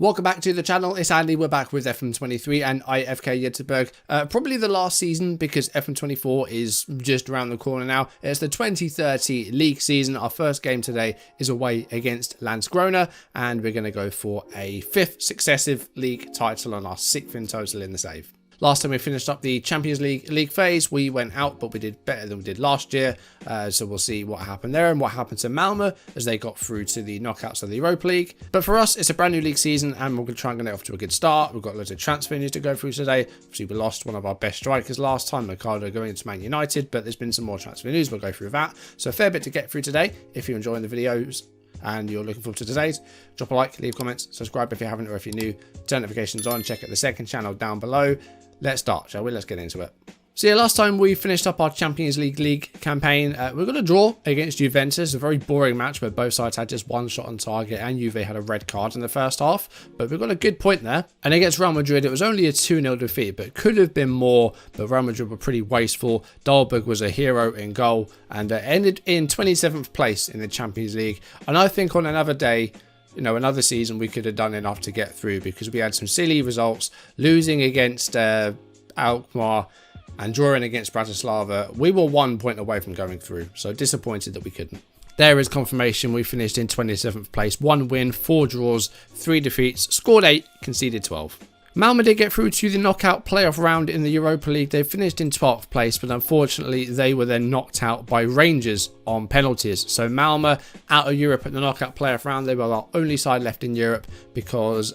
Welcome back to the channel, it's Andy, we're back with FM23 and IFK Goteborg. Probably the last season because FM24 is just around the corner now. It's the 2030 league season. Our first game today is away against Landskrona and we're going to go for a 5th successive league title and our 6th in total in the save. Last time we finished up the Champions League phase, we went out, but we did better than we did last year. So we'll see what happened there and what happened to Malmö as they got through to the knockouts of the Europa League. But for us, it's a brand new league season and we're going to try and get it off to a good start. We've got loads of transfer news to go through today. Obviously, we lost one of our best strikers last time, Ricardo, going into Man United, but there's been some more transfer news. We'll go through that. So a fair bit to get through today. If you're enjoying the videos and you're looking forward to today's, drop a like, leave comments, subscribe if you haven't, or if you're new, turn notifications on, check out the second channel down below. Let's start, shall we? Let's get into it. So yeah, last time we finished up our Champions League campaign, we got a draw against Juventus, a very boring match where both sides had just one shot on target and Juve had a red card in the first half, but we got a good point there. And against Real Madrid, it was only a 2-0 defeat, but it could have been more, but Real Madrid were pretty wasteful. Dahlberg was a hero in goal and ended in 27th place in the Champions League. And I think on another day, you know, another season, we could have done enough to get through because we had some silly results, losing against Alkmaar and drawing against Bratislava. We were 1 point away from going through, so disappointed that we couldn't. There is confirmation. We finished in 27th place, 1 win, 4 draws, 3 defeats, scored 8, conceded 12. Malmö did get through to the knockout playoff round in the Europa League. They finished in 12th place, but unfortunately they were then knocked out by Rangers on penalties. So Malmö out of Europe at the knockout playoff round. They were our only side left in Europe because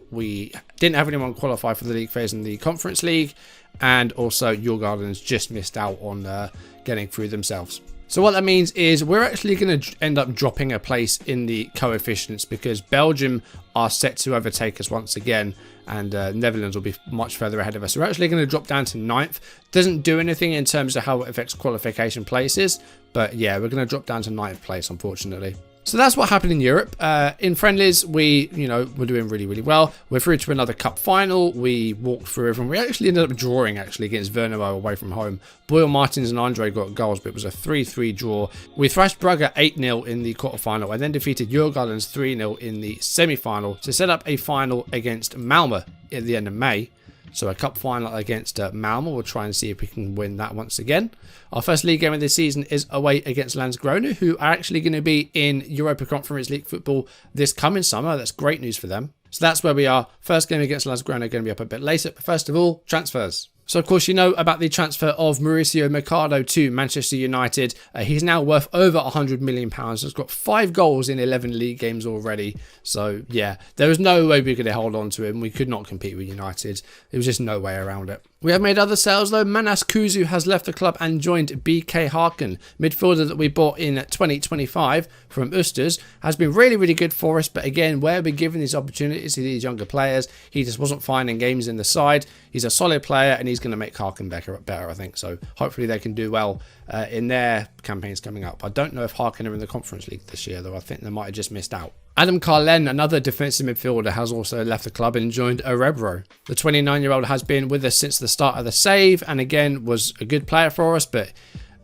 we didn't have anyone qualify for the league phase in the Conference League, and also Djurgårdens just missed out on getting through themselves. So what that means is we're actually going to end up dropping a place in the coefficients because Belgium are set to overtake us once again, and Netherlands will be much further ahead of us. So we're actually going to drop down to 9th. Doesn't do anything in terms of how it affects qualification places, but yeah, we're going to drop down to 9th place, unfortunately. So that's what happened in Europe. In friendlies, we're doing really well. We're through to another cup final. We walked through everyone. We actually ended up drawing against Vernero away from home. Boyle Martins and Andre got goals, but it was a 3-3 draw. We thrashed Braga 8-0 in the quarterfinal and then defeated Djurgårdens 3-0 in the semi-final to set up a final against Malmö at the end of May. So a cup final against Malmö. We'll try and see if we can win that once again. Our first league game of this season is away against Landskrona, who are actually going to be in Europa Conference League football this coming summer. That's great news for them. So that's where we are. First game against Landskrona going to be up a bit later. But first of all, transfers. So, of course, you know about the transfer of Mauricio Mercado to Manchester United. He's now worth over £100 million. He's got 5 goals in 11 league games already. So, yeah, there was no way we could hold on to him. We could not compete with United. There was just no way around it. We have made other sales, though. Manas Kuzu has left the club and joined BK Harken. Midfielder that we bought in 2025 from Usters has been really good for us. But again, where we're giving these opportunities to these younger players, he just wasn't finding games in the side. He's a solid player and he's going to make Harken better, I think. So hopefully they can do well in their campaigns coming up. I don't know if Harken are in the Conference League this year, though. I think they might have just missed out. Adam Carlen, another defensive midfielder, has also left the club and joined Örebro. The 29-year-old has been with us since the start of the save and again was a good player for us, but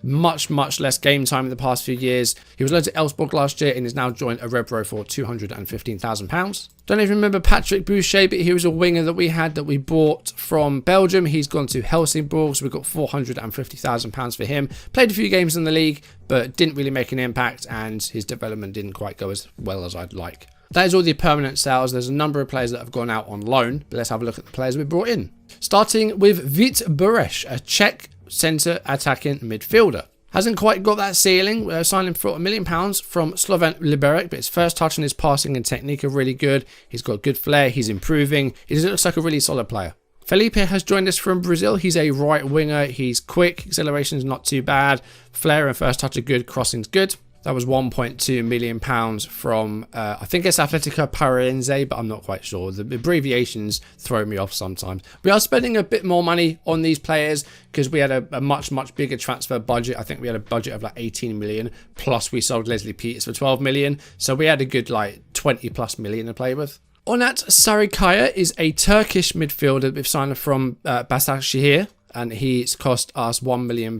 much less game time in the past few years. He was loaned to Elfsborg last year and has now joined Örebro for £215,000. Don't even remember Patrick Boucher, but he was a winger that we bought from Belgium. He's gone to Helsingborg, so we got £450,000 for him. Played a few games in the league, but didn't really make an impact, and his development didn't quite go as well as I'd like. That is all the permanent sales. There's a number of players that have gone out on loan, but let's have a look at the players we brought in. Starting with Vit Bureš, a Czech centre attacking midfielder. Hasn't quite got that ceiling. We're signing for £1 million from Slovan Liberec, but his first touch and his passing and technique are really good. He's got good flair. He's improving. He looks like a really solid player. Felipe has joined us from Brazil. He's a right winger. He's quick. Acceleration is not too bad. Flair and first touch are good. Crossing's good. That was £1.2 million from, I think it's Atletico Paranaense, but I'm not quite sure. The abbreviations throw me off sometimes. We are spending a bit more money on these players because we had a much bigger transfer budget. I think we had a budget of like 18 million, plus we sold Leslie Peters for 12 million. So we had a good like 20+ million to play with. Onat Sarıkaya is a Turkish midfielder we've signed from Başakşehir. And he's cost us £1 million.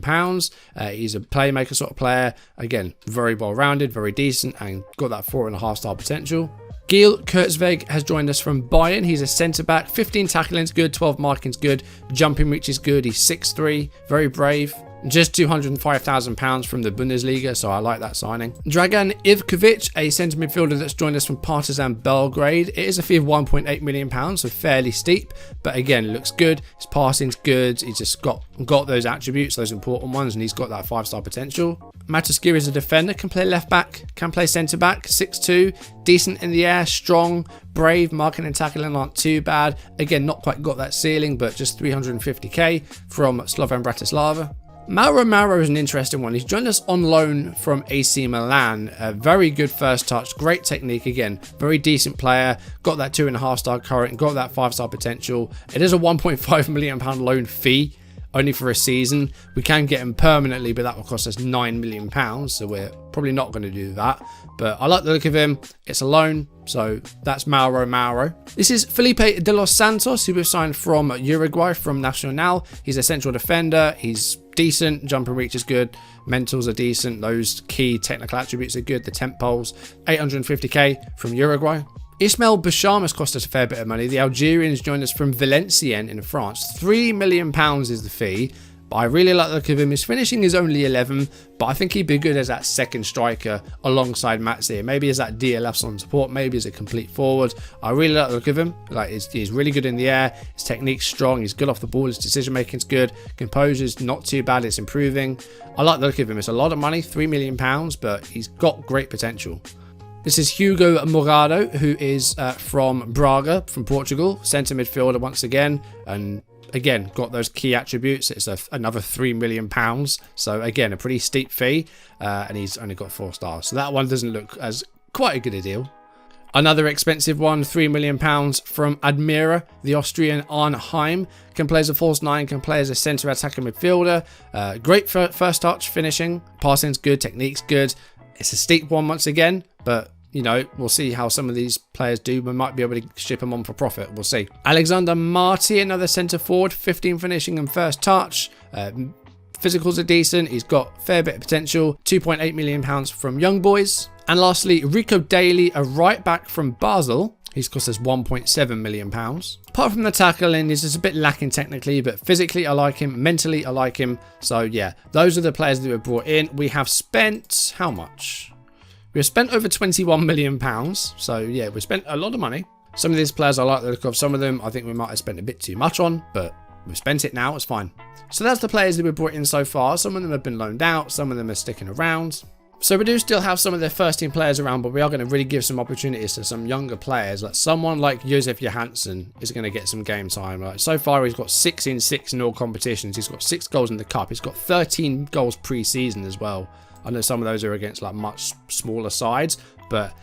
He's a playmaker sort of player. Again, very well rounded, very decent, and got that 4.5 star potential. Giel Kurtzweg has joined us from Bayern. He's a centre-back. 15 tackling's good, 12 marking's good, jumping reach is good. He's 6'3", very brave. Just £205,000 from the Bundesliga, so I like that signing. Dragan Ivkovic, a centre midfielder that's joined us from Partizan Belgrade. It is a fee of £1.8 million, so fairly steep, but again, it looks good. His passing's good. He's just got those attributes, those important ones, and he's got that 5-star potential. Matuskir is a defender, can play left back, can play centre back, 6'2", decent in the air, strong, brave, marking and tackling aren't too bad. Again, not quite got that ceiling, but just 350k from Slovan Bratislava. Mauro is an interesting one. He's joined us on loan from AC Milan. A very good first touch, great technique again, very decent player, got that 2.5-star current, got that 5-star potential. It is a £1.5 million loan fee, only for a season. We can get him permanently, but that will cost us £9 million, so we're probably not going to do that. But I like the look of him. It's a loan, so that's Mauro. This is Felipe de los Santos, who we've signed from Uruguay, from Nacional. He's a central defender. He's decent. Jumping reach is good. Mentals are decent. Those key technical attributes are good. The temp poles, 850k from Uruguay. Ismail Basham has cost us a fair bit of money. The Algerians joined us from Valenciennes in France. £3 million is the fee. But I really like the look of him. His finishing is only 11, but I think he'd be good as that second striker alongside Matze. Maybe as that DLF on support, maybe as a complete forward. I really like the look of him. Like he's really good in the air. His technique's strong. He's good off the ball. His decision making's good. Composure's not too bad. It's improving. I like the look of him. It's a lot of money, £3 million, but he's got great potential. This is Hugo Morado, who is from Braga, from Portugal. Centre midfielder once again, and again, got those key attributes. It's another £3 million. So again, a pretty steep fee. And he's only got 4 stars. So that one doesn't look as quite a good a deal. Another expensive one, £3 million from Admira, the Austrian Arnheim. Can play as a false 9, can play as a centre attacking midfielder. Great first touch, finishing. Passing's good, technique's good. It's a steep one once again, but you know, we'll see how some of these players do. We might be able to ship them on for profit. We'll see. Alexander Marty, another centre forward, 15 finishing and first touch. Physicals are decent. He's got a fair bit of potential. £2.8 million from Young Boys. And lastly, Rico Daly, a right back from Basel. He's cost us £1.7 million. Apart from the tackling, he's just a bit lacking technically, but physically I like him. Mentally I like him. So yeah, those are the players that we've brought in. We have spent how much? We've spent over £21 million. So yeah, we spent a lot of money. Some of these players I like the look of. Some of them I think we might have spent a bit too much on, but we've spent it now. It's fine. So that's the players that we've brought in so far. Some of them have been loaned out. Some of them are sticking around. So we do still have some of their first team players around, but we are going to really give some opportunities to some younger players. Like someone like Josef Johansson is going to get some game time. Like so far he's got 6 in 6 in all competitions. He's got 6 goals in the cup. He's got 13 goals pre-season as well. I know some of those are against like much smaller sides, but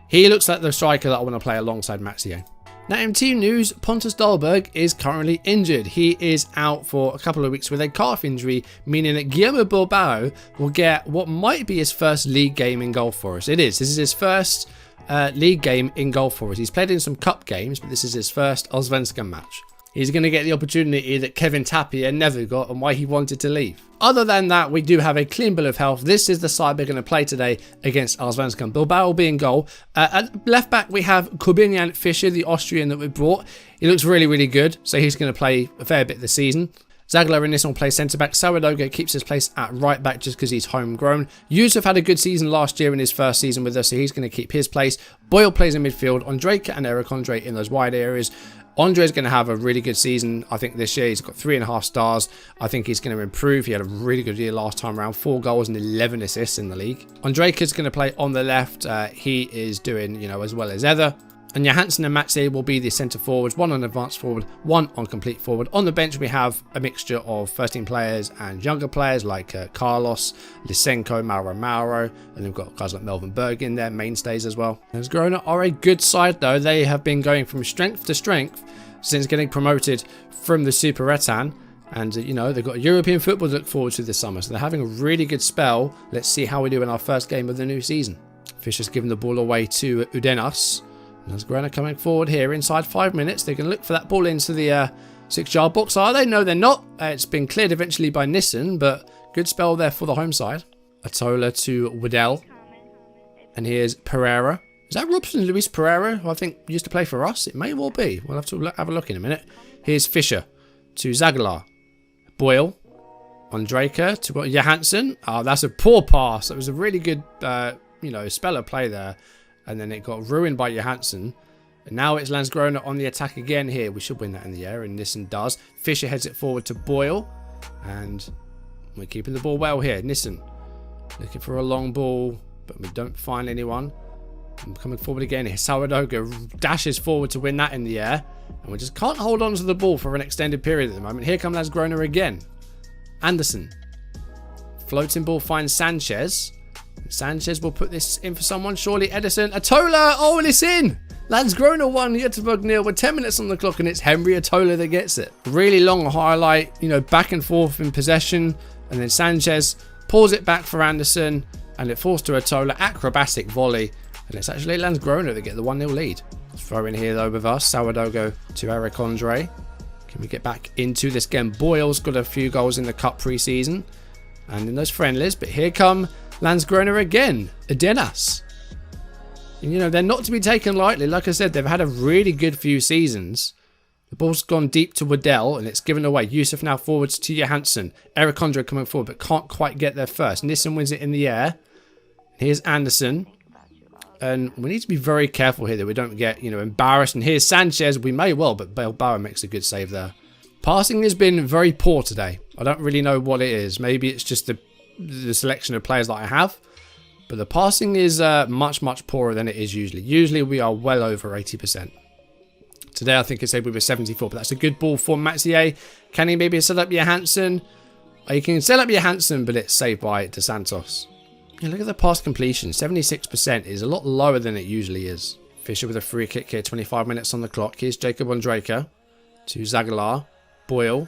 he looks like the striker that I want to play alongside Mathieu. Now in team news, Pontus Dahlberg is currently injured. He is out for a couple of weeks with a calf injury, meaning that Guillermo Bilbao will get what might be his first league game in goal for us. It is. This is his first league game in goal for us. He's played in some cup games, but this is his first Allsvenskan match. He's going to get the opportunity that Kevin Tapia never got and why he wanted to leave. Other than that, we do have a clean bill of health. This is the side we're going to play today against Allsvenskan. Bilbao will be in goal. At left back, we have Corbinian Fischer, the Austrian that we brought. He looks really, really good, so he's going to play a fair bit this season. Zagler and Nissan play centre back. Sawadogo keeps his place at right back just because he's homegrown. Yusuf had a good season last year in his first season with us, so he's going to keep his place. Boyle plays in midfield. Ondrejka and Eric Andre in those wide areas. Andre's going to have a really good season, I think, this year. He's got 3.5 stars. I think he's going to improve. He had a really good year last time around. 4 goals and 11 assists in the league. Ondrejka's going to play on the left. He is doing, you know, as well as ever. And Johansson and Matze will be the centre forwards, 1 on advanced forward, 1 on complete forward. On the bench, we have a mixture of first-team players and younger players like Carlos, Lysenko, Mauro, and we've got guys like Melvin Berg in there, mainstays as well. As Grona are a good side, though. They have been going from strength to strength since getting promoted from the Super Retan. And, you know, they've got European football to look forward to this summer. So they're having a really good spell. Let's see how we do in our first game of the new season. Fischer's giving the ball away to Udenas. As Grana coming forward here inside 5 minutes. They can look for that ball into the 6-yard box. Are they? No, they're not. It's been cleared eventually by Nissen, but good spell there for the home side. Atola to Waddell. And here's Pereira. Is that Robson Luis Pereira, who I think used to play for us? It may well be. We'll have to have a look in a minute. Here's Fischer to Zagalar. Boyle on Draker to Johansson. Oh, that's a poor pass. That was a really good, spell of play there. And then it got ruined by Johansson. And now it's Landskrona on the attack again here. We should win that in the air, and Nissen does. Fischer heads it forward to Boyle. And we're keeping the ball well here. Nissen looking for a long ball, but we don't find anyone. I'm coming forward again here. Sourdough dashes forward to win that in the air. And we just can't hold on to the ball for an extended period at the moment. Here comes Landskrona again. Anderson. Floating ball finds Sanchez. Sanchez will put this in for someone. Surely Edison. Atola! Oh, and it's in! Landskrona 1, Göteborg 0 with 10 minutes on the clock, and it's Henry Atola that gets it. Really long highlight, back and forth in possession. And then Sanchez pulls it back for Anderson. And it falls to Atola. Acrobatic volley. And it's actually Landskrona that get the 1-0 lead. Throw in here though with us. Sourdough to Eric Andre. Can we get back into this game? Boyle's got a few goals in the cup pre-season and in those friendlies. But here come Landskrona again. Adenas. And they're not to be taken lightly. Like I said, they've had a really good few seasons. The ball's gone deep to Waddell and it's given away. Yusuf now forwards to Johansson. Eric Andre coming forward but can't quite get there first. Nissen wins it in the air. Here's Anderson. And we need to be very careful here that we don't get, embarrassed. And here's Sanchez. We may well, but Bauer makes a good save there. Passing has been very poor today. I don't really know what it is. Maybe it's just the selection of players that I have. But the passing is much, much poorer than it is usually. Usually we are well over 80%. Today I think it said we were 74, but that's a good ball for Mathieu. Can he maybe set up Johansson? You can set up Johansson, but it's saved by De Santos. Look at the pass completion. 76% is a lot lower than it usually is. Fischer with a free kick here. 25 minutes on the clock. Here's Jacob Ondraker to Zagalar. Boyle.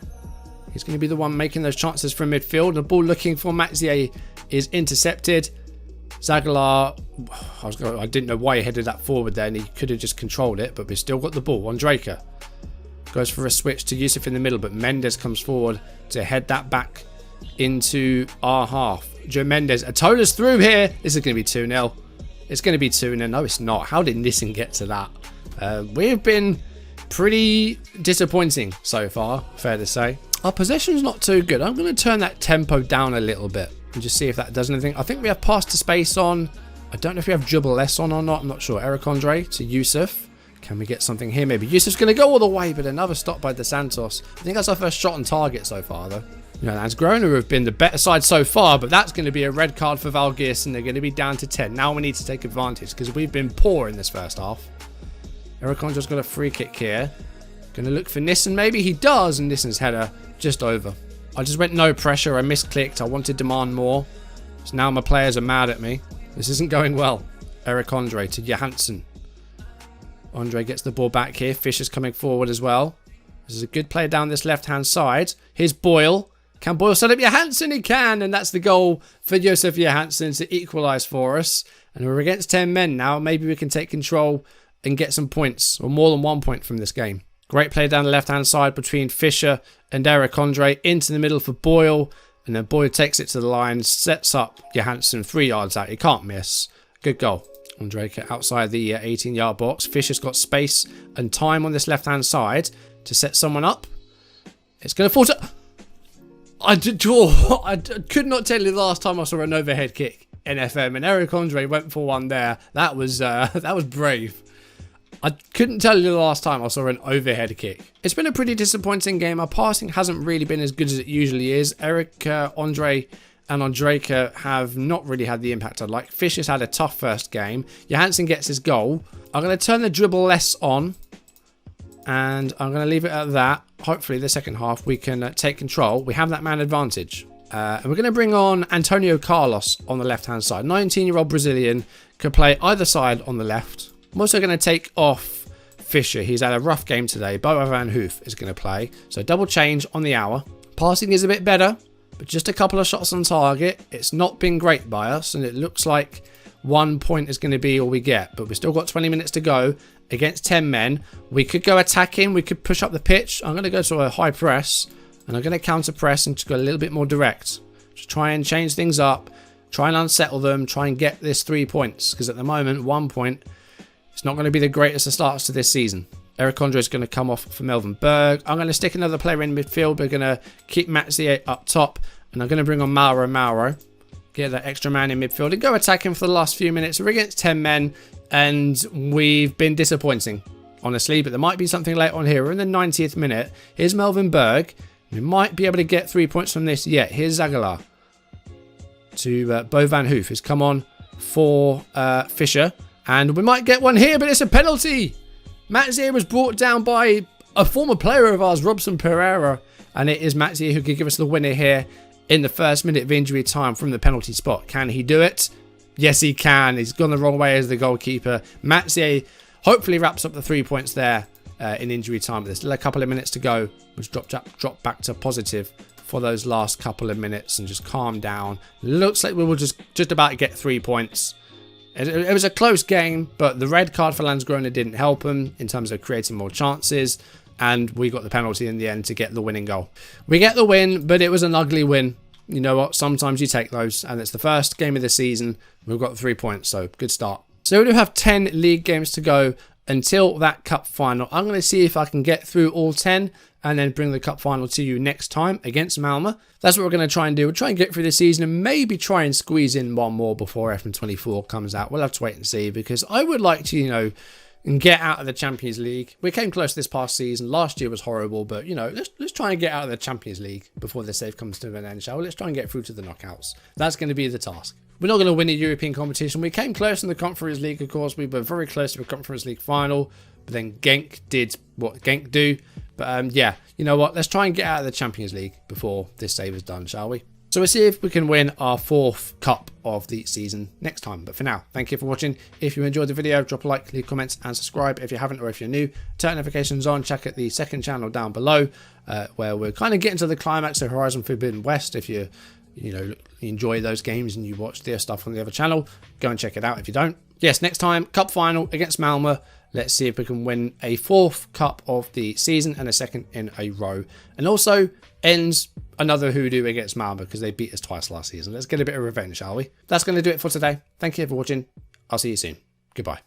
He's going to be the one making those chances from midfield. The ball looking for Mathieu is intercepted. Zagalar, I didn't know why he headed that forward there, and he could have just controlled it, but we've still got the ball. Ondraker goes for a switch to Yusuf in the middle, but Mendes comes forward to head that back into our half. Joe Mendes. Atola's through here. This is going to be 2-0. It's going to be 2-0. No, it's not. How did Nissen get to that? We've been pretty disappointing so far, fair to say. Our possession's not too good. I'm going to turn that tempo down a little bit and just see if that does anything. I think we have pass to space on. I don't know if we have dribble less on or not. I'm not sure. Eric Andre to Yusuf. Can we get something here maybe? Yusuf's going to go all the way, but another stop by De Santos. I think that's our first shot on target so far, though. Landskrona have been the better side so far, but that's going to be a red card for Valgis, and they're going to be down to 10. Now we need to take advantage because we've been poor in this first half. Eric Andre's got a free kick here. Going to look for Nissen, maybe he does, and Nissen's header just over. I just went no pressure. I misclicked. I wanted to demand more. So now my players are mad at me. This isn't going well. Eric Andre to Johansson. Andre gets the ball back here. Fischer's coming forward as well. This is a good play down this left-hand side. Here's Boyle. Can Boyle set up Johansson? He can, and that's the goal for Josef Johansson to equalise for us. And we're against 10 men now. Maybe we can take control and get some points, or more than 1 point from this game. Great play down the left-hand side between Fischer and Eric Andre. Into the middle for Boyle. And then Boyle takes it to the line, sets up Johansson 3 yards out. He can't miss. Good goal. Andre outside the 18-yard box. Fischer's got space and time on this left-hand side to set someone up. It's going to fall to... I could not tell you the last time I saw an overhead kick in FM, and Eric Andre went for one there. That was brave. I couldn't tell you the last time I saw an overhead kick. It's been a pretty disappointing game. Our passing hasn't really been as good as it usually is. Eric Andre and Ondraker have not really had the impact I'd like. Fischer's had a tough first game. Johansson gets his goal. I'm going to turn the dribble less on, and I'm going to leave it at that. Hopefully the second half we can take control. We have that man advantage. And we're going to bring on Antonio Carlos on the left-hand side. 19-year-old Brazilian, could play either side on the left. I'm also going to take off Fischer. He's had a rough game today. Boa van Hoof is going to play. So double change on the hour. Passing is a bit better, but just a couple of shots on target. It's not been great by us, and it looks like 1 point is going to be all we get. But we've still got 20 minutes to go against 10 men. We could go attacking. We could push up the pitch. I'm going to go to a high press, and I'm going to counter press and just go a little bit more direct. Just try and change things up. Try and unsettle them. Try and get this 3 points, because at the moment 1 point It's not going to be the greatest of starts to this season. Eric Andre is going to come off for Melvin Berg. I'm going to stick another player in midfield. We're going to keep Mathieu up top. And I'm going to bring on Mauro. Get that extra man in midfield and go attack him for the last few minutes. We're against 10 men. And we've been disappointing, honestly. But there might be something late on here. We're in the 90th minute. Here's Melvin Berg. We might be able to get 3 points from this yet. Here's Zagala to Bo Van Hoof, who's come on for Fischer. And we might get one here, but it's a penalty. Mathieu was brought down by a former player of ours, Robson Pereira. And it is Mathieu who could give us the winner here in the first minute of injury time from the penalty spot. Can he do it? Yes, he can. He's gone the wrong way as the goalkeeper. Mathieu hopefully wraps up the 3 points there in injury time. But there's still a couple of minutes to go, which dropped back to positive for those last couple of minutes and just calm down. Looks like we will just about get 3 points. It was a close game, but the red card for Landskrona didn't help him in terms of creating more chances, and we got the penalty in the end to get the winning goal. We get the win, but it was an ugly win. You know what? Sometimes you take those, and it's the first game of the season. We've got 3 points, so good start. So we do have 10 league games to go until that cup final. I'm going to see if I can get through all 10 and then bring the cup final to you next time against Malmö. That's what we're going to try and do. We'll try and get through the season and maybe try and squeeze in one more before FM24 comes out. We'll have to wait and see, because I would like to, you know, get out of the Champions League. We came close this past season. Last year was horrible, but, you know, let's try and get out of the Champions League before the save comes to an end, shall we? Let's try and get through to the knockouts. That's going to be the task. We're not going to win a European competition. We came close in the Conference League, of course. We were very close to the Conference League final, but then Genk did what Genk do. But yeah, you know what? Let's try and get out of the Champions League before this save is done, shall we? So we'll see if we can win our 4th cup of the season next time. But for now, thank you for watching. If you enjoyed the video, drop a like, leave comments and subscribe if you haven't, or if you're new, turn notifications on. Check out the second channel down below where we're kind of getting to the climax of Horizon Forbidden West. If you enjoy those games and you watch their stuff on the other channel, go and check it out if you don't. Yes, next time, cup final against Malmö. Let's see if we can win a 4th cup of the season and a 2nd in a row. And also ends another hoodoo against Malmö because they beat us twice last season. Let's get a bit of revenge, shall we? That's going to do it for today. Thank you for watching. I'll see you soon. Goodbye.